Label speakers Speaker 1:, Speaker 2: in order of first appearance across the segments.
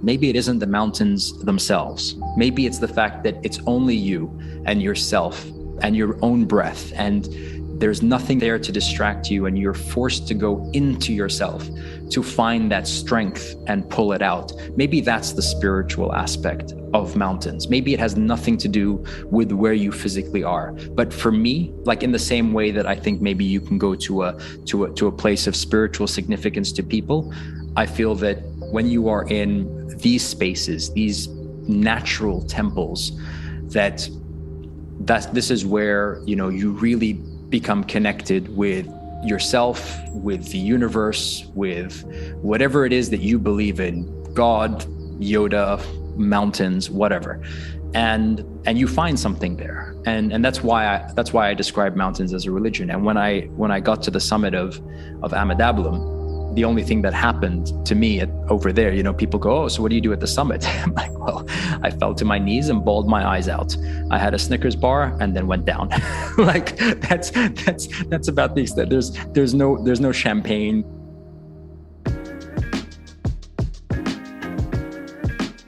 Speaker 1: Maybe it isn't the mountains themselves. Maybe it's the fact that it's only you and yourself and your own breath, and there's nothing there to distract you, and you're forced to go into yourself to find that strength and pull it out. Maybe that's the spiritual aspect of mountains. Maybe it has nothing to do with where you physically are. But for me, like in the same way that I think maybe you can go to a place of spiritual significance to people, I feel that when you are in these spaces, these natural temples, that this is where, you really become connected with yourself, with the universe, with whatever it is that you believe in, God, Yoda, mountains, whatever. And you find something there. And that's why I describe mountains as a religion. And when I got to the summit of Amadablam, the only thing that happened to me over there, people go, "Oh, so what do you do at the summit?" I'm like, well, I fell to my knees and bawled my eyes out. I had a Snickers bar and then went down. Like that's about the extent. There's no champagne.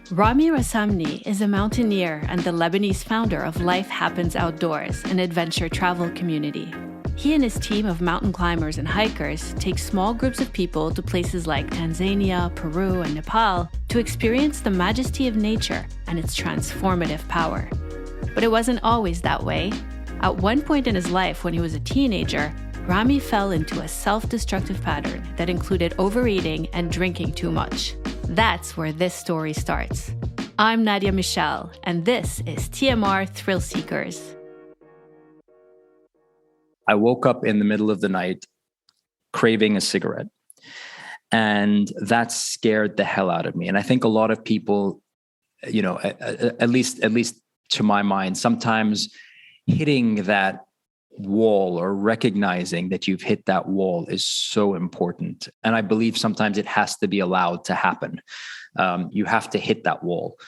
Speaker 2: Rami Rasamny is a mountaineer and the Lebanese founder of Life Happens Outdoors, an adventure travel community. He and his team of mountain climbers and hikers take small groups of people to places like Tanzania, Peru, and Nepal to experience the majesty of nature and its transformative power. But it wasn't always that way. At one point in his life, when he was a teenager, Rami fell into a self-destructive pattern that included overeating and drinking too much. That's where this story starts. I'm Nadia Michel, and this is TMR Thrill Seekers.
Speaker 1: I woke up in the middle of the night craving a cigarette, and that scared the hell out of me. And I think a lot of people, at least to my mind, sometimes hitting that wall or recognizing that you've hit that wall is so important. And I believe sometimes it has to be allowed to happen. You have to hit that wall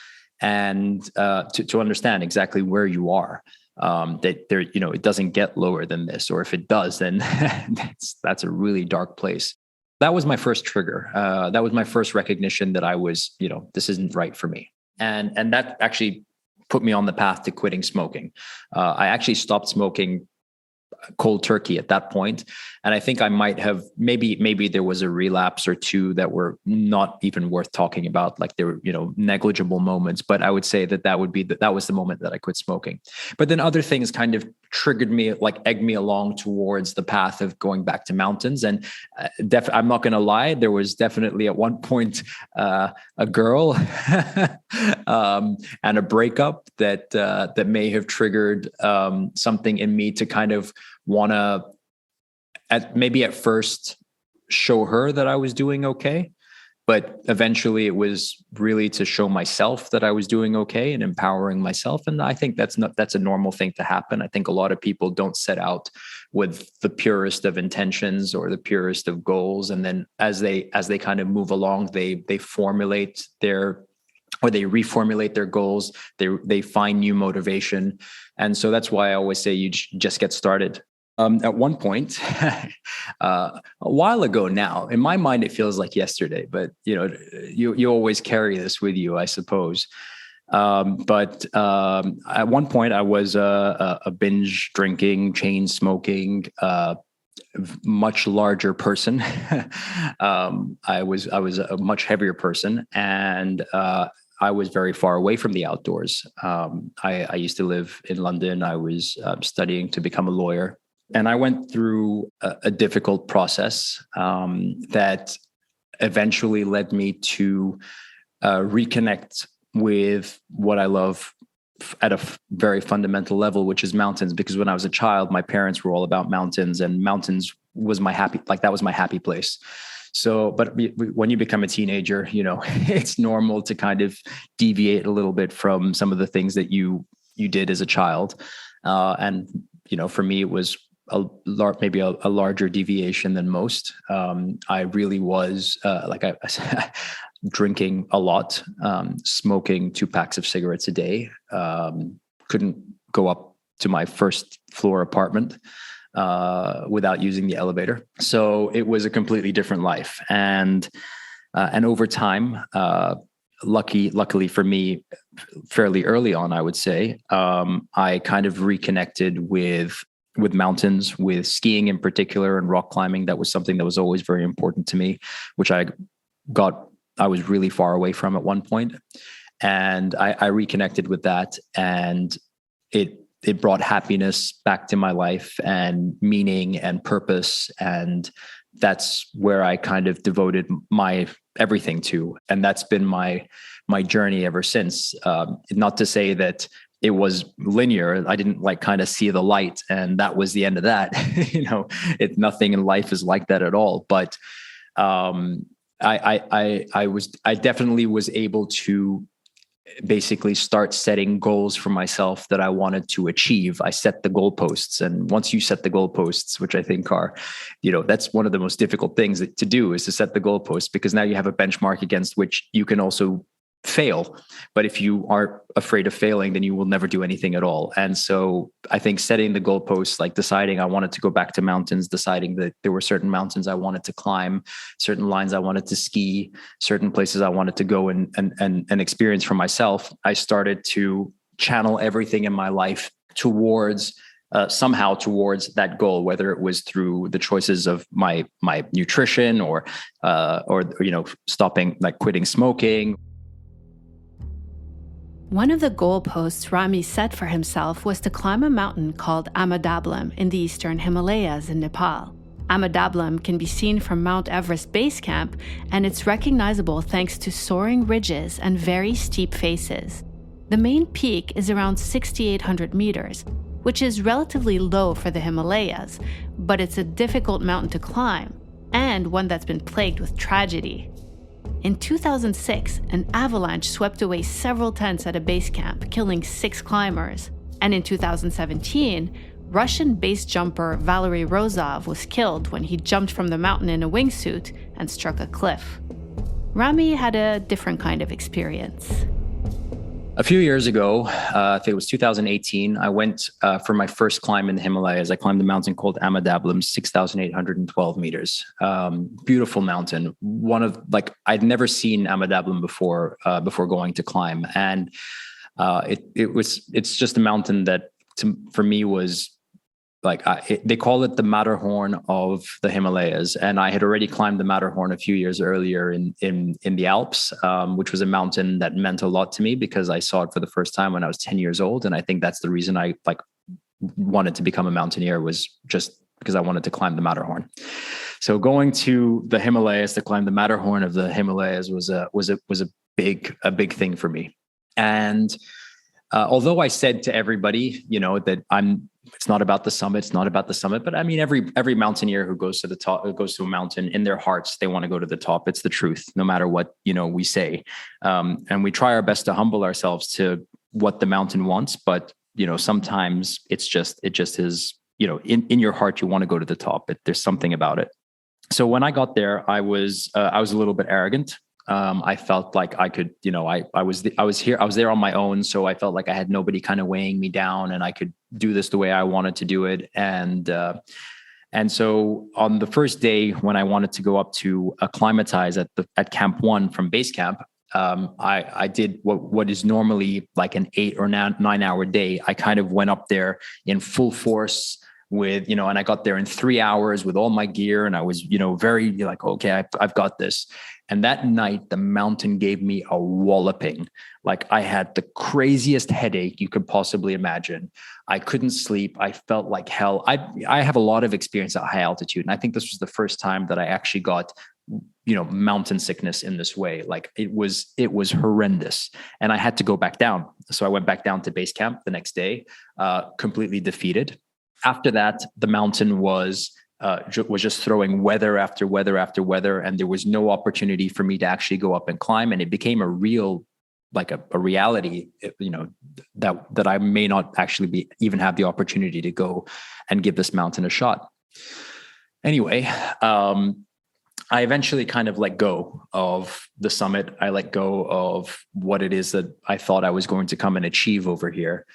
Speaker 1: and to understand exactly where you are. That there, it doesn't get lower than this, or if it does, then that's a really dark place. That was my first trigger. That was my first recognition that I was, this isn't right for me. And that actually put me on the path to quitting smoking. I actually stopped smoking cold turkey at that point. And I think I might have, maybe there was a relapse or two that were not even worth talking about. Like there were, negligible moments, but I would say that was the moment that I quit smoking. But then other things kind of triggered me, like egged me along towards the path of going back to mountains. And I'm not going to lie, there was definitely at one point a girl and a breakup that may have triggered something in me to kind of want to at first show her that I was doing okay, but eventually it was really to show myself that I was doing okay and empowering myself. And I think that's a normal thing to happen. I think a lot of people don't set out with the purest of intentions or the purest of goals, and then as they kind of move along, they reformulate their goals. They find new motivation, and so that's why I always say you just get started. At one point, a while ago now, in my mind, it feels like yesterday, but you always carry this with you, I suppose. But at one point I was a binge drinking, chain smoking, much larger person. I was a much heavier person, and I was very far away from the outdoors. I used to live in London. I was studying to become a lawyer. And I went through a difficult process that eventually led me to reconnect with what I love at a very fundamental level, which is mountains. Because when I was a child, my parents were all about mountains, and mountains was that was my happy place. So, but when you become a teenager, it's normal to kind of deviate a little bit from some of the things that you did as a child. And, for me, it was maybe a larger deviation than most. I really was drinking a lot, smoking 2 packs of cigarettes a day. Couldn't go up to my first floor apartment without using the elevator. So it was a completely different life. And over time, luckily for me, fairly early on, I would say, I kind of reconnected with mountains, with skiing in particular, and rock climbing. That was something that was always very important to me, which I was really far away from at one point. And I reconnected with that, and it brought happiness back to my life and meaning and purpose. And that's where I kind of devoted my everything to. And that's been my journey ever since. Not to say that it was linear. I didn't like kind of see the light and that was the end of that. Nothing in life is like that at all. But I definitely was able to basically start setting goals for myself that I wanted to achieve. I set the goalposts. And once you set the goalposts, which I think are, that's one of the most difficult things to do, is to set the goalposts, because now you have a benchmark against which you can also fail. But if you aren't afraid of failing, then you will never do anything at all. And so I think setting the goalposts, like deciding I wanted to go back to mountains, deciding that there were certain mountains I wanted to climb, certain lines I wanted to ski, certain places I wanted to go and experience for myself, I started to channel everything in my life towards somehow towards that goal, whether it was through the choices of my nutrition or stopping, like quitting smoking.
Speaker 2: One of the goalposts Rami set for himself was to climb a mountain called Amadablam in the eastern Himalayas in Nepal. Amadablam can be seen from Mount Everest Base Camp, and it's recognizable thanks to soaring ridges and very steep faces. The main peak is around 6,800 meters, which is relatively low for the Himalayas, but it's a difficult mountain to climb, and one that's been plagued with tragedy. In 2006, an avalanche swept away several tents at a base camp, killing 6 climbers. And in 2017, Russian base jumper Valery Rozov was killed when he jumped from the mountain in a wingsuit and struck a cliff. Rami had a different kind of experience.
Speaker 1: A few years ago, I think it was 2018, I went for my first climb in the Himalayas. I climbed a mountain called Amadablam, 6,812 meters. Beautiful mountain. I'd never seen Amadablam before going to climb. And it's just a mountain that for me was like, they call it the Matterhorn of the Himalayas. And I had already climbed the Matterhorn a few years earlier in the Alps, which was a mountain that meant a lot to me because I saw it for the first time when I was 10 years old. And I think that's the reason I wanted to become a mountaineer, was just because I wanted to climb the Matterhorn. So going to the Himalayas to climb the Matterhorn of the Himalayas was a big thing for me. And although I said to everybody, that it's not about the summit, but I mean, every mountaineer who goes to the top, who goes to a mountain, in their hearts, they want to go to the top. It's the truth, no matter what, we say. And we try our best to humble ourselves to what the mountain wants. But, sometimes it just is, in your heart, you want to go to the top. There's something about it. So when I got there, I was a little bit arrogant. I felt like I could, I was there on my own. So I felt like I had nobody kind of weighing me down, and I could do this the way I wanted to do it. And so on the first day, when I wanted to go up to acclimatize at Camp 1 from base camp, I did what is normally like an 8 or 9 hour day. I kind of went up there in full force with, and I got there in 3 hours with all my gear, and I was, very like, okay, I've got this. And that night, the mountain gave me a walloping. Like, I had the craziest headache you could possibly imagine. I couldn't sleep. I felt like hell. I have a lot of experience at high altitude. And I think this was the first time that I actually got, mountain sickness in this way. Like, it was horrendous. And I had to go back down. So I went back down to base camp the next day, completely defeated. After that, the mountain was just throwing weather after weather after weather, and there was no opportunity for me to actually go up and climb. And it became a real, like a reality, that I may not actually even have the opportunity to go and give this mountain a shot. Anyway, I eventually kind of let go of the summit. I let go of what it is that I thought I was going to come and achieve over here.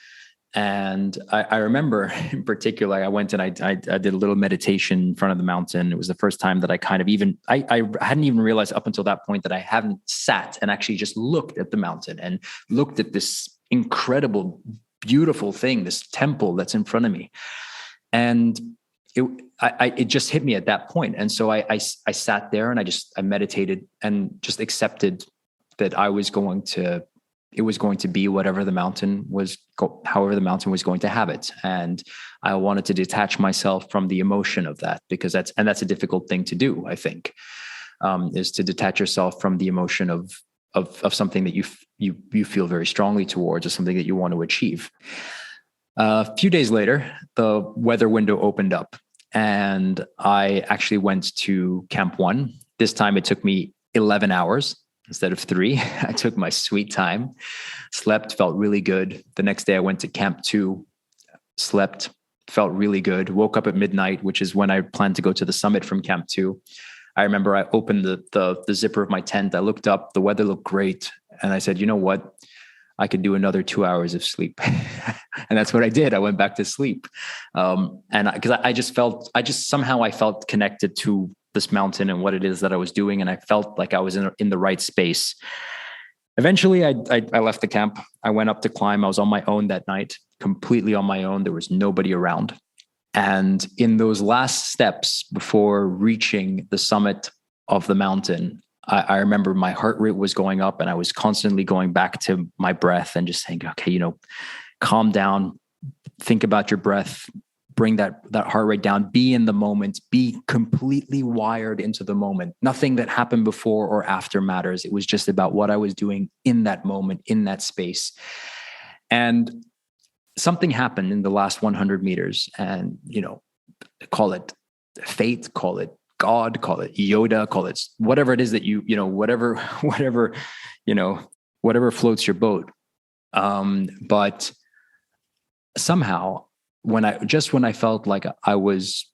Speaker 1: And I remember in particular, I went and I did a little meditation in front of the mountain. It was the first time that I kind of I hadn't even realized up until that point that I haven't sat and actually just looked at the mountain and looked at this incredible, beautiful thing, this temple that's in front of me. And it just hit me at that point. And so I sat there and I meditated and just accepted that it was going to be whatever the mountain was, however the mountain was going to have it. And I wanted to detach myself from the emotion of that, because that's a difficult thing to do, I think, is to detach yourself from the emotion of something that you feel very strongly towards, or something that you want to achieve. A few days later, the weather window opened up and I actually went to Camp 1. This time it took me 11 hours. Instead of 3, I took my sweet time, slept, felt really good. The next day I went to Camp 2, slept, felt really good, woke up at midnight, which is when I planned to go to the summit from Camp 2. I remember I opened the zipper of my tent. I looked up, the weather looked great. And I said, you know what? I could do another 2 hours of sleep. And that's what I did. I went back to sleep. And because I just somehow I felt connected to this mountain and what it is that I was doing. And I felt like I was in the right space. Eventually I left the camp. I went up to climb. I was on my own that night, completely on my own. There was nobody around. And in those last steps before reaching the summit of the mountain, I remember my heart rate was going up and I was constantly going back to my breath and just saying, okay, calm down, think about your breath, bring that heart rate down, be in the moment, be completely wired into the moment. Nothing that happened before or after matters. It was just about what I was doing in that moment, in that space. And something happened in the last 100 meters, and, call it fate, call it God, call it Yoda, call it whatever it is that whatever floats your boat. But somehow when I felt like I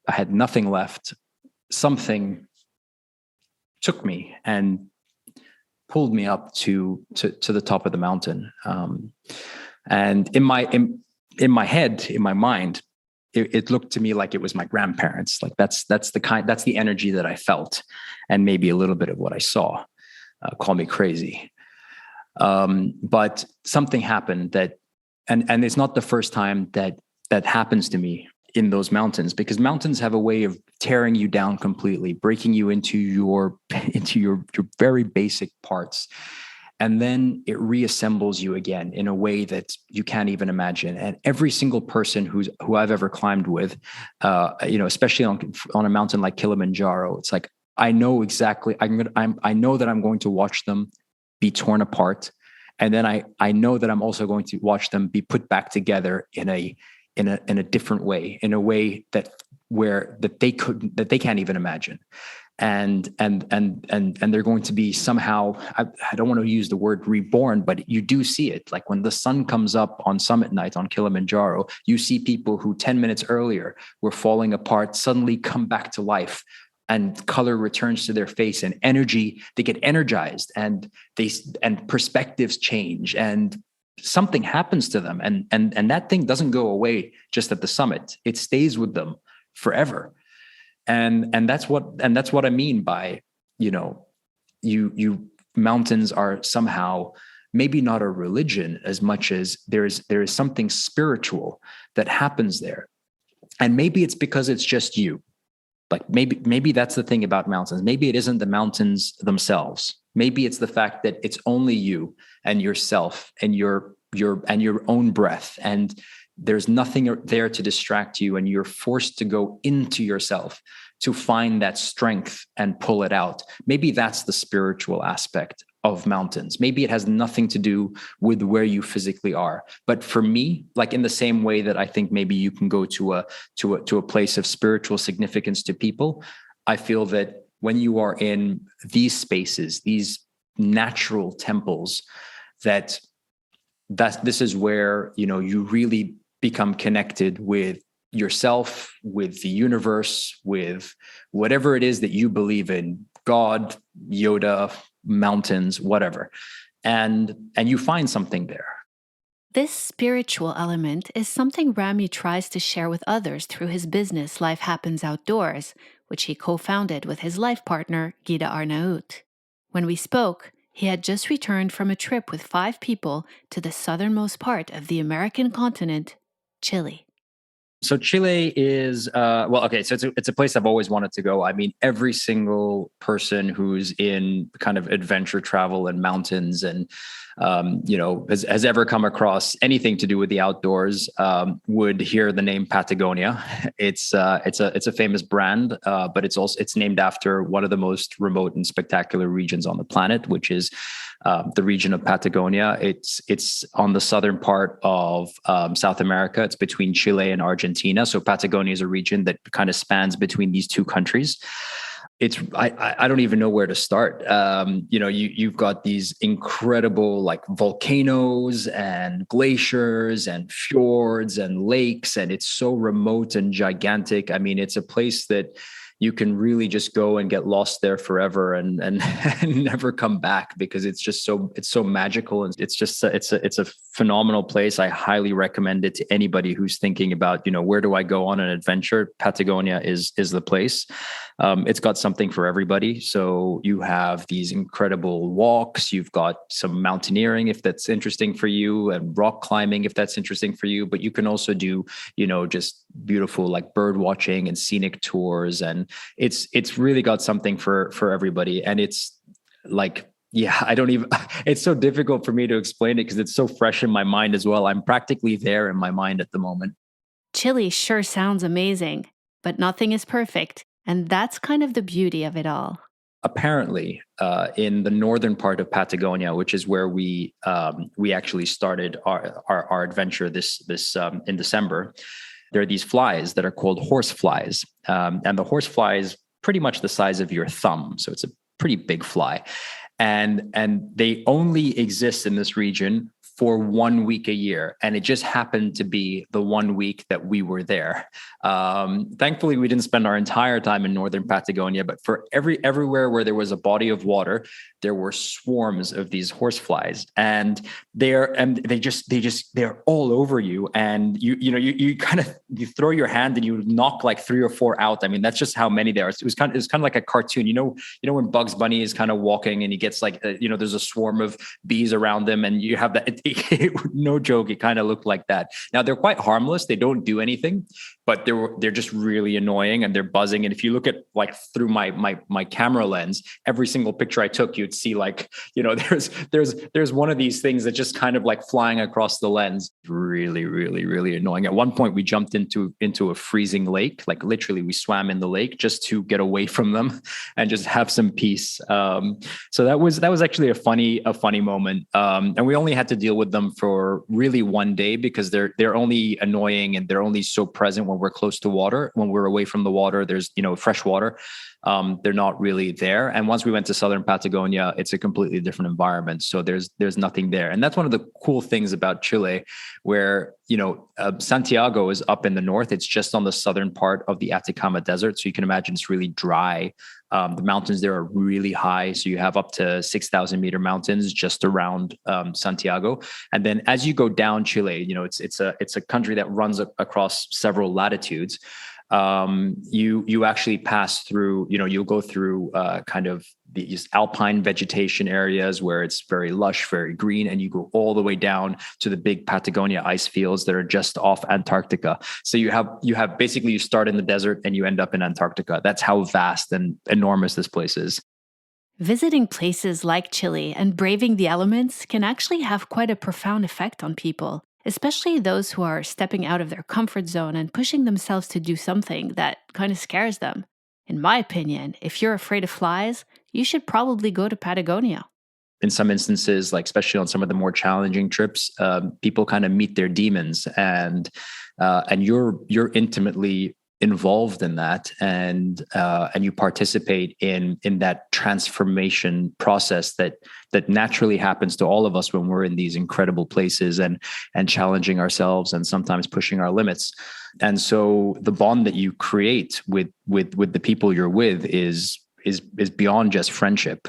Speaker 1: had nothing left, something took me and pulled me up to the top of the mountain. And in my head, in my mind, it looked to me like it was my grandparents. Like that's the energy that I felt, and maybe a little bit of what I saw. Call me crazy. But something happened and it's not the first time that happens to me in those mountains, because mountains have a way of tearing you down completely, breaking you into your very basic parts. And then it reassembles you again in a way that you can't even imagine. And every single person who I've ever climbed with, especially on a mountain like Kilimanjaro, it's like, I know exactly, I know that I'm going to watch them be torn apart. And then I know that I'm also going to watch them be put back together in a different way, in a way that they can't even imagine. And they're going to be somehow, I don't want to use the word reborn, but you do see it. Like when the sun comes up on summit night on Kilimanjaro, you see people who 10 minutes earlier were falling apart suddenly come back to life, and color returns to their face, and energy, they get energized, and perspectives change, and something happens to them. And that thing doesn't go away just at the summit. It stays with them forever. And that's what I mean by, mountains are somehow maybe not a religion as much as there is something spiritual that happens there. And maybe it's because it's just you. Like maybe that's the thing about mountains. Maybe it isn't the mountains themselves. Maybe it's the fact that it's only you and yourself and your own breath, and there's nothing there to distract you, and you're forced to go into yourself to find that strength and pull it out. Maybe that's the spiritual aspect of mountains. Maybe it has nothing to do with where you physically are. But for me, like in the same way that I think maybe you can go to a place of spiritual significance to people, I feel that when you are in these spaces, these natural temples, that this is where, you really become connected with yourself, with the universe, with whatever it is that you believe in, God, Yoda, mountains, whatever. And you find something there.
Speaker 2: This spiritual element is something Rami tries to share with others through his business Life Happens Outdoors, which he co-founded with his life partner, Gida Arnaut. When we spoke, he had just returned from a trip with 5 people to the southernmost part of the American continent, Chile.
Speaker 1: So Chile is well, okay. So it's a place I've always wanted to go. I mean, every single person who's in kind of adventure travel and mountains and has ever come across anything to do with the outdoors would hear the name Patagonia. It's a famous brand, but it's named after one of the most remote and spectacular regions on the planet, which is the region of Patagonia. It's on the southern part of South America. It's between Chile and Argentina. So Patagonia is a region that kind of spans between these two countries. I don't even know where to start. You've got these incredible like volcanoes and glaciers and fjords and lakes, and it's so remote and gigantic. I mean, it's a place that you can really just go and get lost there forever and never come back, because it's so magical, and it's a phenomenal place. I highly recommend it to anybody who's thinking about, where do I go on an adventure? Patagonia is the place. It's got something for everybody. So you have these incredible walks, you've got some mountaineering if that's interesting for you, and rock climbing if that's interesting for you, but you can also do, just beautiful like bird watching and scenic tours, and it's really got something for everybody. And it's like, yeah, it's so difficult for me to explain it because it's so fresh in my mind as well. I'm practically there in my mind at the moment.
Speaker 2: Chile sure sounds amazing, but nothing is perfect. And that's kind of the beauty of it all.
Speaker 1: Apparently, in the northern part of Patagonia, which is where we actually started our adventure this in December, there are these flies that are called horse flies. And the horse fly is pretty much the size of your thumb. So it's a pretty big fly. And they only exist in this region for 1 week a year. And it just happened to be the 1 week that we were there. Thankfully, we didn't spend our entire time in northern Patagonia, but for everywhere where there was a body of water, there were swarms of theyese horseflies, and they're all over you. And you kind of, you throw your hand and you knock like 3 or 4 out. I mean, that's just how many there are. It was kind of like a cartoon, when Bugs Bunny is kind of walking and he gets like, there's a swarm of bees around him, and you have that, no joke, it kind of looked like that. Now they're quite harmless. They don't do anything, but they're just really annoying, and they're buzzing. And if you look at like through my camera lens, every single picture I took, you'd see like, there's one of these things that just kind of like flying across the lens. Really, really, really annoying. At one point we jumped into a freezing lake. Like literally we swam in the lake just to get away from them and just have some peace. So that was actually a funny moment. And we only had to deal with them for really 1 day, because they're only annoying and they're only so present when we're close to water. When we're away from the water, there's, fresh water. They're not really there. And once we went to southern Patagonia, it's a completely different environment. So there's nothing there. And that's one of the cool things about Chile, where, Santiago is up in the north. It's just on the southern part of the Atacama Desert. So you can imagine it's really dry. The mountains there are really high. So you have up to 6,000 meter mountains just around Santiago. And then as you go down Chile, it's a country that runs across several latitudes. You actually pass through, you'll go through kind of these alpine vegetation areas where it's very lush, very green, and you go all the way down to the big Patagonia ice fields that are just off Antarctica. So you have basically, you start in the desert and you end up in Antarctica. That's how vast and enormous this place is.
Speaker 2: Visiting places like Chile and braving the elements can actually have quite a profound effect on people, especially those who are stepping out of their comfort zone and pushing themselves to do something that kind of scares them. In my opinion, if you're afraid of flies, you should probably go to Patagonia.
Speaker 1: In some instances, like especially on some of the more challenging trips, people kind of meet their demons, and you're intimately involved in that, and you participate in that transformation process that naturally happens to all of us when we're in these incredible places and challenging ourselves and sometimes pushing our limits. And so the bond that you create with the people you're with is beyond just friendship.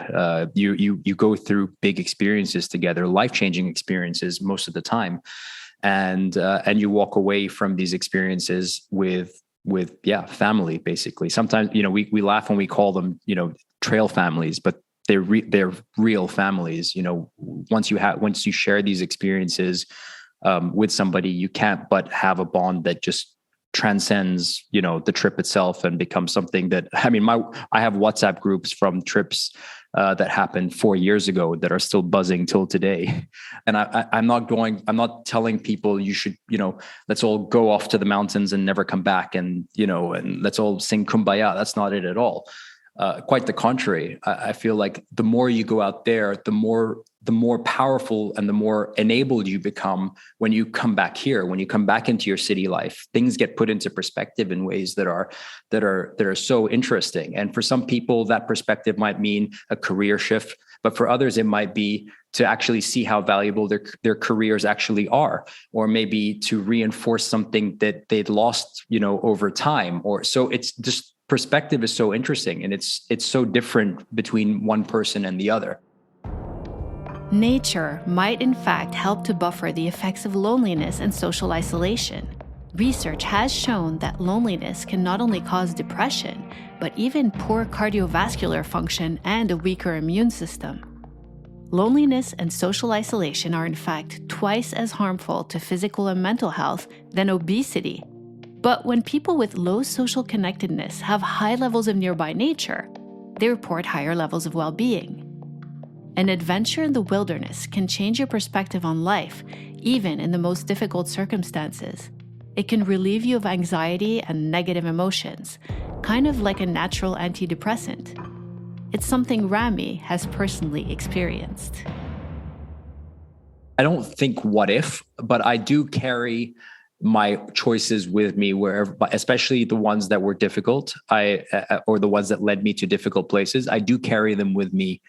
Speaker 1: You go through big experiences together, life-changing experiences most of the time. and you walk away from these experiences with family, basically. Sometimes, we laugh when we call them, trail families, but they're real families. Once you share these experiences with somebody, you can't but have a bond that just transcends, the trip itself and becomes something that, I have WhatsApp groups from trips that happened 4 years ago that are still buzzing till today. And I'm not telling people you should, let's all go off to the mountains and never come back and let's all sing Kumbaya. That's not it at all. Quite the contrary. I feel like the more you go out there, the more powerful and the more enabled you become when you come back here, when you come back into your city life. Things get put into perspective in ways that are so interesting. And for some people, that perspective might mean a career shift, but for others, it might be to actually see how valuable their careers actually are, or maybe to reinforce something that they'd lost, over time. Or so it's just, perspective is so interesting, and it's so different between one person and the other.
Speaker 2: Nature might in fact help to buffer the effects of loneliness and social isolation. Research has shown that loneliness can not only cause depression, but even poor cardiovascular function and a weaker immune system. Loneliness and social isolation are in fact twice as harmful to physical and mental health than obesity. But when people with low social connectedness have high levels of nearby nature, they report higher levels of well-being. An adventure in the wilderness can change your perspective on life, even in the most difficult circumstances. It can relieve you of anxiety and negative emotions, kind of like a natural antidepressant. It's something Rami has personally experienced.
Speaker 1: I don't think what if, but I do carry my choices with me wherever, especially the ones that were difficult, or the ones that led me to difficult places. I do carry them with me,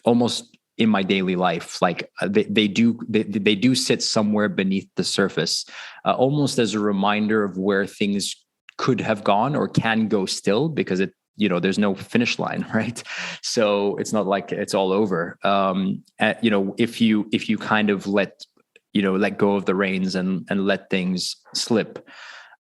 Speaker 1: almost in my daily life. Like they do sit somewhere beneath the surface, almost as a reminder of where things could have gone or can go still, because there's no finish line, right? So it's not like it's all over. If you kind of let go of the reins and let things slip.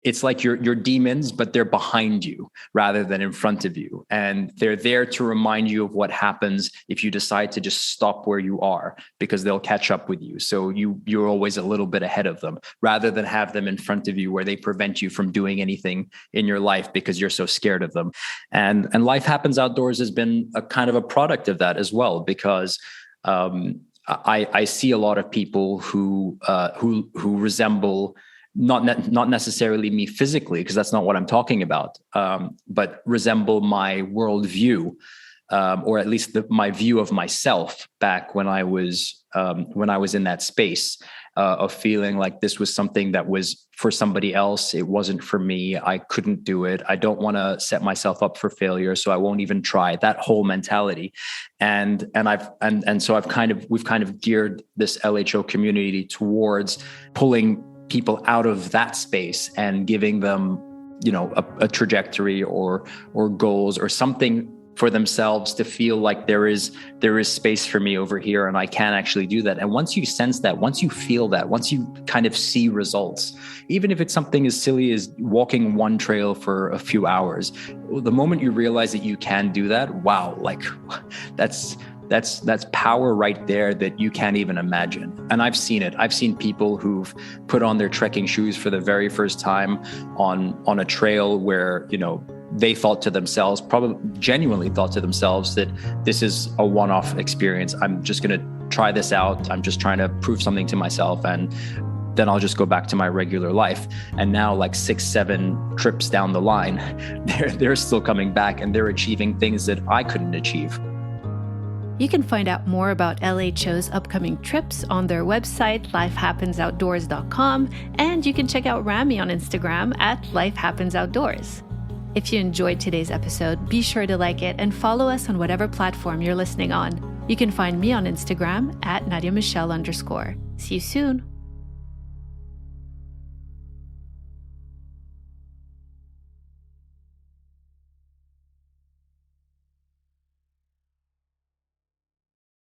Speaker 1: It's like your demons, but they're behind you rather than in front of you. And they're there to remind you of what happens if you decide to just stop where you are, because they'll catch up with you. So you're always a little bit ahead of them, rather than have them in front of you where they prevent you from doing anything in your life because you're so scared of them. And Life Happens Outdoors has been a kind of a product of that as well, because I see a lot of people who resemble not necessarily me physically, because that's not what I'm talking about, but resemble my worldview, or at least my view of myself back when I was in that space of feeling like this was something that was for somebody else. It wasn't for me. I couldn't do it. I don't want to set myself up for failure, so I won't even try. That whole mentality, and so we've kind of geared this LHO community towards pulling people out of that space and giving them, a trajectory or goals or something for themselves to feel like there is space for me over here and I can actually do that. And once you sense that, once you feel that, once you kind of see results, even if it's something as silly as walking one trail for a few hours, the moment you realize that you can do that, wow, like that's power right there that you can't even imagine. And I've seen it. I've seen people who've put on their trekking shoes for the very first time on a trail where, they thought to themselves, probably genuinely thought to themselves, that this is a one-off experience. I'm just going to try this out. I'm just trying to prove something to myself, and then I'll just go back to my regular life. And now, like 6-7 trips down the line, they're still coming back and they're achieving things that I couldn't achieve.
Speaker 2: You can find out more about LHO's upcoming trips on their website, lifehappensoutdoors.com, and you can check out Rami on Instagram at lifehappensoutdoors. If you enjoyed today's episode, be sure to like it and follow us on whatever platform you're listening on. You can find me on Instagram at @NadiaMichelle_. See you soon.